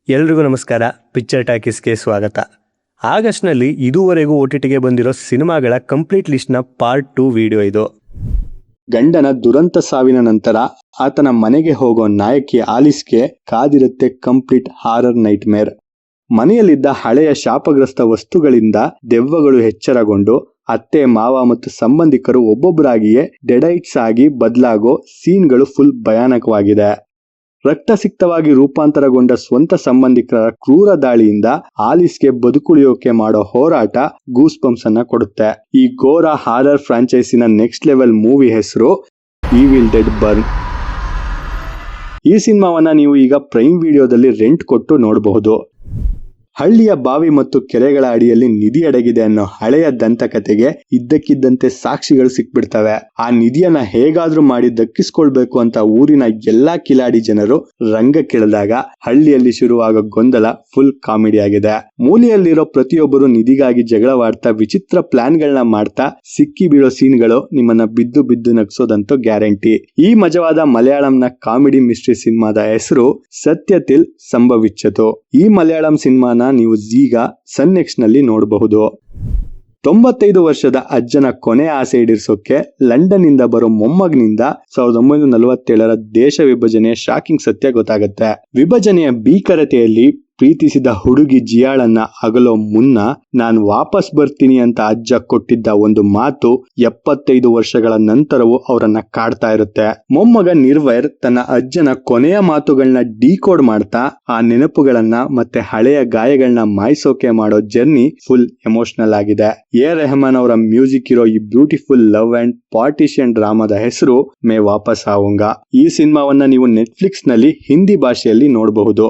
ಎಲ್ರಿಗೂ ನಮಸ್ಕಾರ. ಪಿಕ್ಚರ್ ಟಾಕೀಸ್ಗೆ ಸ್ವಾಗತ. ಆಗಸ್ಟ್ನಲ್ಲಿ ಇದುವರೆಗೂ OTTಗೆ ಬಂದಿರೋ ಸಿನಿಮಾಗಳ ಕಂಪ್ಲೀಟ್ ಲಿಸ್ಟ್ನ ಪಾರ್ಟ್ 2 ವಿಡಿಯೋ ಇದು. ಗಂಡನ ದುರಂತ ಸಾವಿನ ನಂತರ ಆತನ ಮನೆಗೆ ಹೋಗೋ ನಾಯಕಿ ಆಲಿಸ್ಗೆ ಕಾದಿರುತ್ತೆ ಕಂಪ್ಲೀಟ್ ಹಾರರ್ ನೈಟ್ ಮೇರ್. ಮನೆಯಲ್ಲಿದ್ದ ಹಳೆಯ ಶಾಪಗ್ರಸ್ತ ವಸ್ತುಗಳಿಂದ ದೆವ್ವಗಳು ಎಚ್ಚರಗೊಂಡು ಅತ್ತೆ ಮಾವ ಮತ್ತು ಸಂಬಂಧಿಕರು ಒಬ್ಬೊಬ್ಬರಾಗಿಯೇ ಡೆಡೈಟ್ಸ್ ಆಗಿ ಬದಲಾಗೋ ಸೀನ್ಗಳು ಫುಲ್ ಭಯಾನಕವಾಗಿದೆ. ರಕ್ತಸಿಕ್ತವಾಗಿ ರೂಪಾಂತರಗೊಂಡ ಸ್ವಂತ ಸಂಬಂಧಿಕರ ಕ್ರೂರ ದಾಳಿಯಿಂದ ಆಲಿಸ್ಗೆ ಬದುಕುಳಿಯೋಕೆ ಮಾಡೋ ಹೋರಾಟ ಗೂಸ್ ಬಂಪ್ಸ್ ಅನ್ನ ಕೊಡುತ್ತೆ. ಈ ಘೋರ ಹಾರರ್ ಫ್ರಾಂಚೈಸಿನ ನೆಕ್ಸ್ಟ್ ಲೆವೆಲ್ ಮೂವಿ ಹೆಸರು ಈವಿಲ್ ಡೆಡ್ ಬರ್ನ್. ಈ ಸಿನಿಮಾವನ್ನ ನೀವು ಈಗ ಪ್ರೈಮ್ ವಿಡಿಯೋದಲ್ಲಿ ರೆಂಟ್ ಕೊಟ್ಟು ನೋಡಬಹುದು. ಹಳ್ಳಿಯ ಬಾವಿ ಮತ್ತು ಕೆರೆಗಳ ಅಡಿಯಲ್ಲಿ ನಿಧಿ ಅಡಗಿದೆ ಅನ್ನೋ ಹಳೆಯ ದಂತಕಥೆಗೆ ಇದ್ದಕ್ಕಿದ್ದಂತೆ ಸಾಕ್ಷಿಗಳು ಸಿಕ್ಬಿಡ್ತವೆ. ಆ ನಿಧಿಯನ್ನ ಹೇಗಾದ್ರೂ ಮಾಡಿ ದಕ್ಕಿಸ್ಕೊಳ್ಬೇಕು ಅಂತ ಊರಿನ ಎಲ್ಲಾ ಕಿಲಾಡಿ ಜನರು ರಂಗಕ್ಕಿಳಿದಾಗ ಹಳ್ಳಿಯಲ್ಲಿ ಶುರುವಾಗೋ ಗೊಂದಲ ಫುಲ್ ಕಾಮಿಡಿ ಆಗಿದೆ. ಮೂಲೆಯಲ್ಲಿರೋ ಪ್ರತಿಯೊಬ್ಬರು ನಿಧಿಗಾಗಿ ಜಗಳವಾಡ್ತಾ ವಿಚಿತ್ರ ಪ್ಲಾನ್ಗಳನ್ನ ಮಾಡ್ತಾ ಸಿಕ್ಕಿ ಬೀಳೋ ಸೀನ್ಗಳು ನಿಮ್ಮನ್ನ ಬಿದ್ದು ಬಿದ್ದು ನಗ್ಸೋದಂತೂ ಗ್ಯಾರಂಟಿ. ಈ ಮಜವಾದ ಮಲಯಾಳಂನ ಕಾಮಿಡಿ ಮಿಸ್ಟ್ರಿ ಸಿನಿಮಾದ ಹೆಸರು ಸತ್ಯತಿಲ್ ಸಂಭವಿಚ್ಚತು. ಈ ಮಲಯಾಳಂ ಸಿನಿಮಾನ ನೀವು ಈಗ ಸನ್ ನೆಕ್ಸ್ಟ್ ನಲ್ಲಿ ನೋಡಬಹುದು. 95 ವರ್ಷದ ಅಜ್ಜನ ಕೊನೆ ಆಸೆ ಈಡೇರಿಸೋಕೆ ಲಂಡನ್ ಇಂದ ಬರೋ ಮೊಮ್ಮಗನಿಂದ 1947ರ ದೇಶ ವಿಭಜನೆಯ ಶಾಕಿಂಗ್ ಸತ್ಯ ಗೊತ್ತಾಗುತ್ತೆ. ವಿಭಜನೆಯ ಭೀಕರತೆಯಲ್ಲಿ ಪ್ರೀತಿಸಿದ ಹುಡುಗಿ ಜಿಯಾಳನ್ನ ಅಗಲೋ ಮುನ್ನ ನಾನು ವಾಪಸ್ ಬರ್ತೀನಿ ಅಂತ ಅಜ್ಜ ಕೊಟ್ಟಿದ್ದ ಒಂದು ಮಾತು 75 ವರ್ಷಗಳ ನಂತರವೂ ಅವರನ್ನ ಕಾಡ್ತಾ ಇರುತ್ತೆ. ಮೊಮ್ಮಗ ನಿರ್ವೈರ್ ತನ್ನ ಅಜ್ಜನ ಕೊನೆಯ ಮಾತುಗಳನ್ನ ಡಿಕೋಡ್ ಮಾಡ್ತಾ ಆ ನೆನಪುಗಳನ್ನ ಮತ್ತೆ ಹಳೆಯ ಗಾಯಗಳನ್ನ ಮಾಯಿಸೋಕೆ ಮಾಡೋ ಜರ್ನಿ ಫುಲ್ ಎಮೋಷನಲ್ ಆಗಿದೆ. ರೆಹಮಾನ್ ಅವರ ಮ್ಯೂಸಿಕ್ ಇರೋ ಈ ಬ್ಯೂಟಿಫುಲ್ ಲವ್ ಅಂಡ್ ಪಾರ್ಟಿಷಿಯನ್ ಡ್ರಾಮಾದ ಹೆಸರು ಮೇ ವಾಪಸ್ ಆವುಂಗಾ. ಈ ಸಿನಿಮಾವನ್ನ ನೀವು ನೆಟ್ಫ್ಲಿಕ್ಸ್ ನಲ್ಲಿ ಹಿಂದಿ ಭಾಷೆಯಲ್ಲಿ ನೋಡಬಹುದು.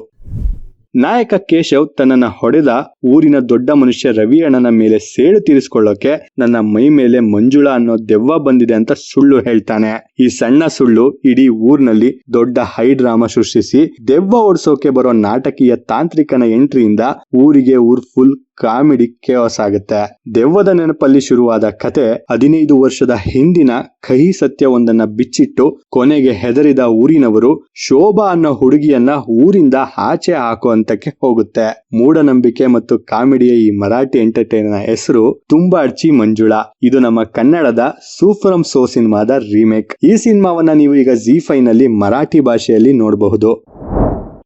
ನಾಯಕ ಕೇಶವ್ ತನ್ನನ್ನ ಹೊಡೆದ ಊರಿನ ದೊಡ್ಡ ಮನುಷ್ಯ ರವಿ ಅಣ್ಣನ ಮೇಲೆ ಸೇಡು ತೀರಿಸಿಕೊಳ್ಳೋಕೆ ನನ್ನ ಮೈ ಮೇಲೆ ಮಂಜುಳಾ ಅನ್ನೋ ದೆವ್ವ ಬಂದಿದೆ ಅಂತ ಸುಳ್ಳು ಹೇಳ್ತಾನೆ. ಈ ಸಣ್ಣ ಸುಳ್ಳು ಇಡೀ ಊರಿನಲ್ಲಿ ದೊಡ್ಡ ಹೈ ಡ್ರಾಮಾ ಸೃಷ್ಟಿಸಿ ದೆವ್ವ ಓಡಿಸೋಕೆ ಬರೋ ನಾಟಕೀಯ ತಾಂತ್ರಿಕನ ಎಂಟ್ರಿಯಿಂದ ಊರಿಗೆ ಫುಲ್ ಕಾಮಿಡಿ ಕೇವಸ್ ಆಗುತ್ತೆ. ದೆವ್ವದ ನೆನಪಲ್ಲಿ ಶುರುವಾದ ಕತೆ 15 ವರ್ಷದ ಹಿಂದಿನ ಕಹಿ ಸತ್ಯವೊಂದನ್ನ ಬಿಚ್ಚಿಟ್ಟು ಕೊನೆಗೆ ಹೆದರಿದ ಊರಿನವರು ಶೋಭಾ ಅನ್ನೋ ಹುಡುಗಿಯನ್ನ ಊರಿಂದ ಆಚೆ ಹಾಕುವಂತಕ್ಕೆ ಹೋಗುತ್ತೆ. ಮೂಢನಂಬಿಕೆ ಮತ್ತು ಕಾಮಿಡಿಯ ಈ ಮರಾಠಿ ಎಂಟರ್ಟೈನರ್ ಹೆಸರು ತುಂಬಾಡ್ಚಿ ಮಂಜುಳಾ. ಇದು ನಮ್ಮ ಕನ್ನಡದ ಸೂಫರಂ ಸೋ ಸಿನಿಮಾದ ರೀಮೇಕ್. ಈ ಸಿನಿಮಾವನ್ನ ನೀವು ಈಗ ZEE5 ನಲ್ಲಿ ಮರಾಠಿ ಭಾಷೆಯಲ್ಲಿ ನೋಡಬಹುದು.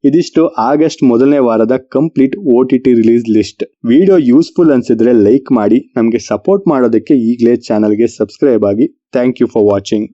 ಇದಿಷ್ಟು ಆಗಸ್ಟ್ ಮೊದಲನೇ ವಾರದ complete OTT release list. Video useful ಅನ್ಸಿದ್ರೆ ಲೈಕ್ ಮಾಡಿ, ನಮಗೆ ಸಪೋರ್ಟ್ ಮಾಡೋದಕ್ಕೆ ಈಗಲೇ ಚಾನಲ್ಗೆ ಸಬ್ಸ್ಕ್ರೈಬ್ ಆಗಿ. Thank you for watching.